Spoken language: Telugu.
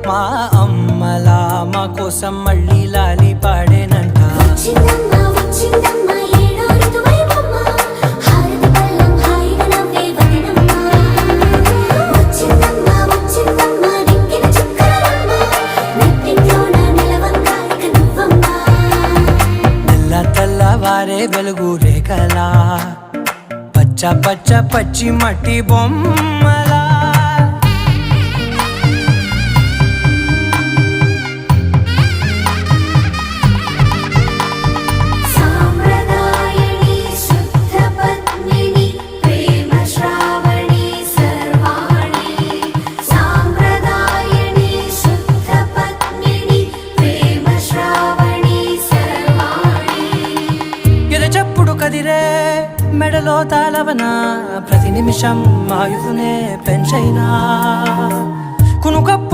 మా అమ్మలా మా కోసం మళ్ళీ లాలి పాడేనంట. తెల్లవారే వెలుగు రేఖలా పచ్చ పచ్చ పచ్చి మట్టి బొమ్మలా కదిరే మెడలో తాళవన ప్రతి నిమిషం ఆయుధునే పెంచైనా కునుకప్పు